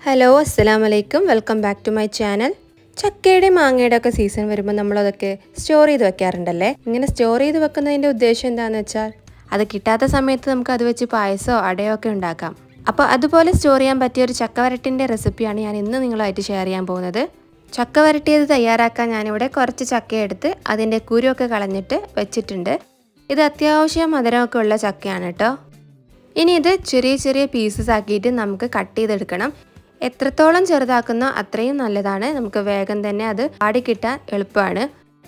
Hello അസ്സലാമു അലൈക്കും welcome back to my channel. ചക്കയുടെ മാങ്ങയുടെ ഒക്കെ സീസൺ വരുമ്പോൾ നമ്മളതൊക്കെ സ്റ്റോർ ചെയ്ത് വെക്കാറുണ്ടല്ലേ. ഇങ്ങനെ സ്റ്റോർ ചെയ്ത് വെക്കുന്നതിൻ്റെ ഉദ്ദേശം എന്താണെന്ന് വെച്ചാൽ അത് കിട്ടാത്ത സമയത്ത് നമുക്ക് അത് വെച്ച് പായസമോ അടയോ ഒക്കെ ഉണ്ടാക്കാം. അപ്പോൾ അതുപോലെ സ്റ്റോർ ചെയ്യാൻ പറ്റിയ ഒരു ചക്ക വരട്ടിൻ്റെ റെസിപ്പിയാണ് ഞാൻ ഇന്ന് നിങ്ങളുമായിട്ട് ഷെയർ ചെയ്യാൻ പോകുന്നത്. ചക്ക വരട്ടിയത് തയ്യാറാക്കാൻ ഞാനിവിടെ കുറച്ച് ചക്കയെടുത്ത് അതിൻ്റെ കുരുവൊക്കെ കളഞ്ഞിട്ട് വെച്ചിട്ടുണ്ട്. ഇത് അത്യാവശ്യം മധുരമൊക്കെ ഉള്ള ചക്കയാണ് കേട്ടോ. ഇനി ഇത് ചെറിയ ചെറിയ പീസസ് ആക്കിയിട്ട് നമുക്ക് കട്ട് ചെയ്തെടുക്കണം. എത്രത്തോളം ചെറുതാക്കുന്നോ അത്രയും നല്ലതാണ്. നമുക്ക് വേഗം തന്നെ അത് ആടിക്കിട്ടാൻ എളുപ്പമാണ്.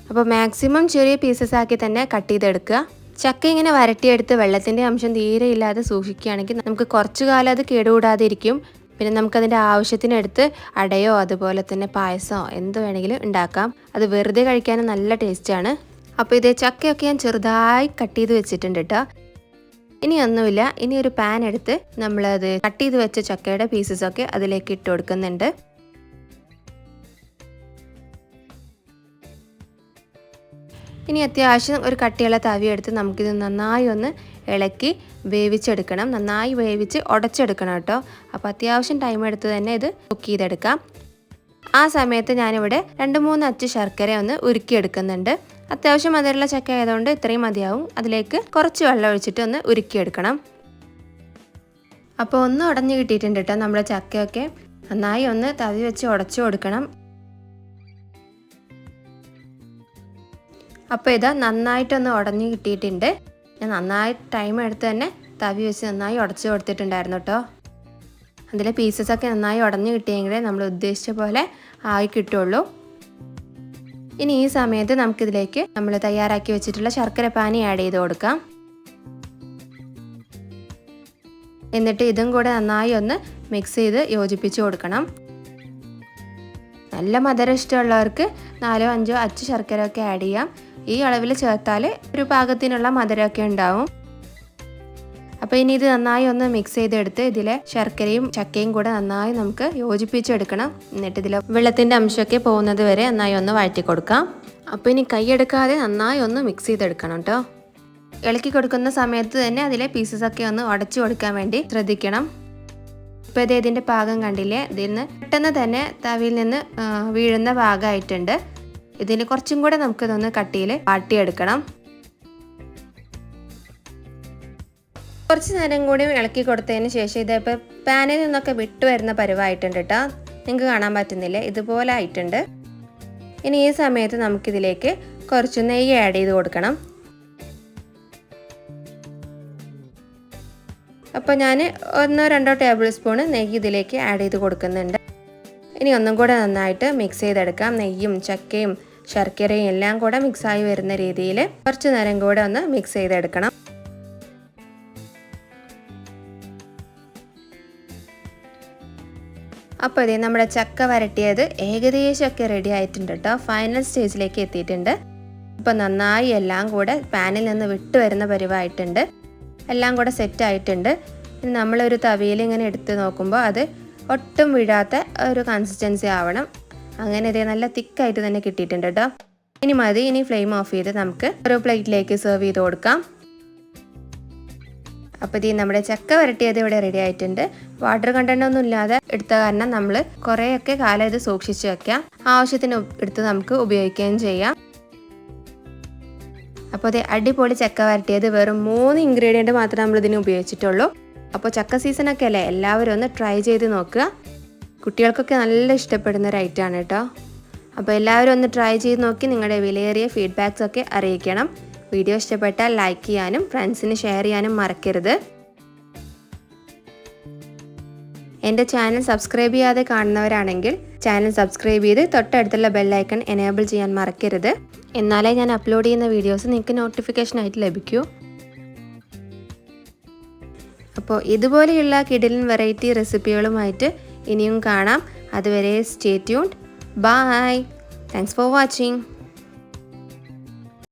അപ്പോൾ മാക്സിമം ചെറിയ പീസസ് ആക്കി തന്നെ കട്ട് ചെയ്തെടുക്കുക. ചക്ക ഇങ്ങനെ വരട്ടിയെടുത്ത് വെള്ളത്തിൻ്റെ അംശം തീരെ ഇല്ലാതെ സൂക്ഷിക്കുകയാണെങ്കിൽ നമുക്ക് കുറച്ചു കാലം അത് കേടുകൂടാതെ ഇരിക്കും. പിന്നെ നമുക്കതിൻ്റെ ആവശ്യത്തിനെടുത്ത് അടയോ അതുപോലെ തന്നെ പായസമോ എന്ത് വേണമെങ്കിലും ഉണ്ടാക്കാം. അത് വെറുതെ കഴിക്കാനും നല്ല ടേസ്റ്റാണ്. അപ്പോൾ ഇതേ ചക്കയൊക്കെ ഞാൻ ചെറുതായി കട്ട് ചെയ്ത് വെച്ചിട്ടുണ്ട് കേട്ടോ. ഇനി ഒന്നുമില്ല, ഇനി ഒരു പാൻ എടുത്ത് നമ്മളത് കട്ട് ചെയ്ത് വെച്ച ചക്കയുടെ പീസസൊക്കെ അതിലേക്ക് ഇട്ട് കൊടുക്കുന്നുണ്ട്. ഇനി അത്യാവശ്യം ഒരു കട്ടിയുള്ള തവി എടുത്ത് നമുക്കിത് നന്നായി ഒന്ന് ഇളക്കി വേവിച്ചെടുക്കണം. നന്നായി വേവിച്ച് ഉടച്ചെടുക്കണം കേട്ടോ. അപ്പോൾ അത്യാവശ്യം ടൈം എടുത്ത് തന്നെ ഇത് കുക്ക് ചെയ്തെടുക്കാം. ആ സമയത്ത് ഞാനിവിടെ 2-3 അച്ച് ശർക്കര ഒന്ന് ഉരുക്കിയെടുക്കുന്നുണ്ട്. അത്യാവശ്യം മധുരമുള്ള ചക്ക ആയതുകൊണ്ട് ഇത്രയും മതിയാവും. അതിലേക്ക് കുറച്ച് വെള്ളം ഒഴിച്ചിട്ട് ഒന്ന് ഉരുക്കിയെടുക്കണം. അപ്പോൾ ഒന്ന് ഉടഞ്ഞു കിട്ടിയിട്ടുണ്ട് കേട്ടോ. നമ്മുടെ ചക്കയൊക്കെ നന്നായി ഒന്ന് തവി വെച്ച് ഉടച്ചു കൊടുക്കണം. അപ്പോൾ ഇതാ നന്നായിട്ടൊന്ന് ഉടഞ്ഞു കിട്ടിയിട്ടുണ്ട്. ഞാൻ നന്നായി ടൈം എടുത്ത് തന്നെ തവി വെച്ച് നന്നായി ഉടച്ചു കൊടുത്തിട്ടുണ്ടായിരുന്നു കേട്ടോ. അതിലെ പീസസൊക്കെ നന്നായി ഉടഞ്ഞു കിട്ടിയെങ്കിലേ നമ്മൾ ഉദ്ദേശിച്ച പോലെ ആയി കിട്ടുള്ളൂ. ഇനി ഈ സമയത്ത് നമുക്കിതിലേക്ക് നമ്മൾ തയ്യാറാക്കി വെച്ചിട്ടുള്ള ശർക്കര പാനി ആഡ് ചെയ്ത് കൊടുക്കാം. എന്നിട്ട് ഇതും കൂടെ നന്നായി ഒന്ന് മിക്സ് ചെയ്ത് യോജിപ്പിച്ച് കൊടുക്കണം. നല്ല മധുരം ഇഷ്ടമുള്ളവർക്ക് 4-5 അച്ച് ശർക്കര ഒക്കെ ആഡ് ചെയ്യാം. ഈ അളവിൽ ചേർത്താൽ ഒരു പാകത്തിനുള്ള മധുരമൊക്കെ ഉണ്ടാവും. അപ്പോൾ ഇനി ഇത് നന്നായി ഒന്ന് മിക്സ് ചെയ്തെടുത്ത് ഇതിലെ ശർക്കരയും ചക്കയും കൂടെ നന്നായി നമുക്ക് യോജിപ്പിച്ചെടുക്കണം. എന്നിട്ട് ഇതിലെ വെള്ളത്തിൻ്റെ അംശമൊക്കെ പോകുന്നത് വരെ നന്നായി ഒന്ന് വഴറ്റി കൊടുക്കാം. അപ്പോൾ ഇനി കൈയെടുക്കാതെ നന്നായി ഒന്ന് മിക്സ് ചെയ്തെടുക്കണം കേട്ടോ. ഇളക്കി കൊടുക്കുന്ന സമയത്ത് തന്നെ അതിലെ പീസസൊക്കെ ഒന്ന് ഉടച്ചു കൊടുക്കാൻ വേണ്ടി ശ്രദ്ധിക്കണം. ഇപ്പോൾ ഇത് ഇതിൻ്റെ പാകം കണ്ടില്ലേ, ഇതിൽ നിന്ന് പെട്ടെന്ന് തന്നെ തവിയിൽ നിന്ന് വീഴുന്ന പാകമായിട്ടുണ്ട്. ഇതിന് കുറച്ചും കൂടെ നമുക്കിതൊന്ന് കട്ടിയിൽ വാട്ടിയെടുക്കണം. കുറച്ച് നേരം കൂടി ഇളക്കി കൊടുത്തതിന് ശേഷം ഇതിപ്പോൾ പാനിൽ നിന്നൊക്കെ വിട്ടു വരുന്ന പരുവായിട്ടുണ്ട് കേട്ടോ. നിങ്ങൾക്ക് കാണാൻ പറ്റുന്നില്ലേ, ഇതുപോലെ ആയിട്ടുണ്ട്. ഇനി ഈ സമയത്ത് നമുക്കിതിലേക്ക് കുറച്ച് നെയ്യ് ആഡ് ചെയ്ത് കൊടുക്കണം. അപ്പോൾ ഞാൻ 1-2 ടേബിൾ സ്പൂൺ നെയ്യ് ഇതിലേക്ക് ആഡ് ചെയ്ത് കൊടുക്കുന്നുണ്ട്. ഇനി ഒന്നും കൂടെ നന്നായിട്ട് മിക്സ് ചെയ്തെടുക്കാം. നെയ്യും ചക്കയും ശർക്കരയും എല്ലാം കൂടെ മിക്സായി വരുന്ന രീതിയിൽ കുറച്ച് നേരം കൂടെ ഒന്ന് മിക്സ് ചെയ്തെടുക്കണം. അപ്പോൾ ഇതേ നമ്മുടെ ചക്ക വരട്ടിയത് ഏകദേശമൊക്കെ റെഡി ആയിട്ടുണ്ട് കേട്ടോ. ഫൈനൽ സ്റ്റേജിലേക്ക് എത്തിയിട്ടുണ്ട്. അപ്പോൾ നന്നായി എല്ലാം കൂടെ പാനിൽ നിന്ന് വിട്ട് വരുന്ന പരിവായിട്ടുണ്ട്. എല്ലാം കൂടെ സെറ്റായിട്ടുണ്ട്. ഇനി നമ്മളൊരു തവിയിൽ ഇങ്ങനെ എടുത്ത് നോക്കുമ്പോൾ അത് ഒട്ടും വീഴാത്ത ഒരു കൺസിസ്റ്റൻസി ആവണം. അങ്ങനെ ഇതേ നല്ല തിക്കായിട്ട് തന്നെ കിട്ടിയിട്ടുണ്ട് കേട്ടോ. ഇനി മതി. ഇനി ഫ്ലെയിം ഓഫ് ചെയ്ത് നമുക്ക് ഒരു പ്ലേറ്റിലേക്ക് സെർവ് ചെയ്ത് കൊടുക്കാം. അപ്പോൾ ഇത് നമ്മുടെ ചക്ക വരട്ടിയത് ഇവിടെ റെഡി ആയിട്ടുണ്ട്. വാട്ടർ കണ്ടന്റ് ഒന്നും ഇല്ലാതെ എടുത്ത കാരണം നമ്മൾ കുറേയൊക്കെ കാലം ഇത് സൂക്ഷിച്ച് വെക്കാം. ആവശ്യത്തിന് എടുത്ത് നമുക്ക് ഉപയോഗിക്കുകയും ചെയ്യാം. അപ്പോൾ ഇത് അടിപൊളി ചക്ക വരട്ടിയത് വെറും 3 ഇൻഗ്രീഡിയൻറ്റ് മാത്രമേ നമ്മളിതിന് ഉപയോഗിച്ചിട്ടുള്ളൂ. അപ്പോൾ ചക്ക സീസണൊക്കെ അല്ലേ, എല്ലാവരും ഒന്ന് ട്രൈ ചെയ്ത് നോക്കുക. കുട്ടികൾക്കൊക്കെ നല്ല ഇഷ്ടപ്പെടുന്ന ഒരു ഐറ്റമാണ് കേട്ടോ. അപ്പോൾ എല്ലാവരും ഒന്ന് ട്രൈ ചെയ്ത് നോക്കി നിങ്ങളുടെ വിലയേറിയ ഫീഡ്ബാക്സൊക്കെ അറിയിക്കണം. വീഡിയോ ഇഷ്ടപ്പെട്ടാൽ ലൈക്ക് ചെയ്യാനും ഫ്രണ്ട്സിന് ഷെയർ ചെയ്യാനും മറക്കരുത്. എൻ്റെ ചാനൽ സബ്സ്ക്രൈബ് ചെയ്യാതെ കാണുന്നവരാണെങ്കിൽ ചാനൽ സബ്സ്ക്രൈബ് ചെയ്ത് തൊട്ടടുത്തുള്ള ബെല്ലൈക്കൺ എനേബിൾ ചെയ്യാൻ മറക്കരുത്. എന്നാലേ ഞാൻ അപ്ലോഡ് ചെയ്യുന്ന വീഡിയോസ് നിങ്ങൾക്ക് നോട്ടിഫിക്കേഷനായിട്ട് ലഭിക്കൂ. അപ്പോൾ ഇതുപോലെയുള്ള കിടിലൻ വെറൈറ്റി റെസിപ്പികളുമായിട്ട് ഇനിയും കാണാം. അതുവരെ stay tuned. Bye. Thanks for watching.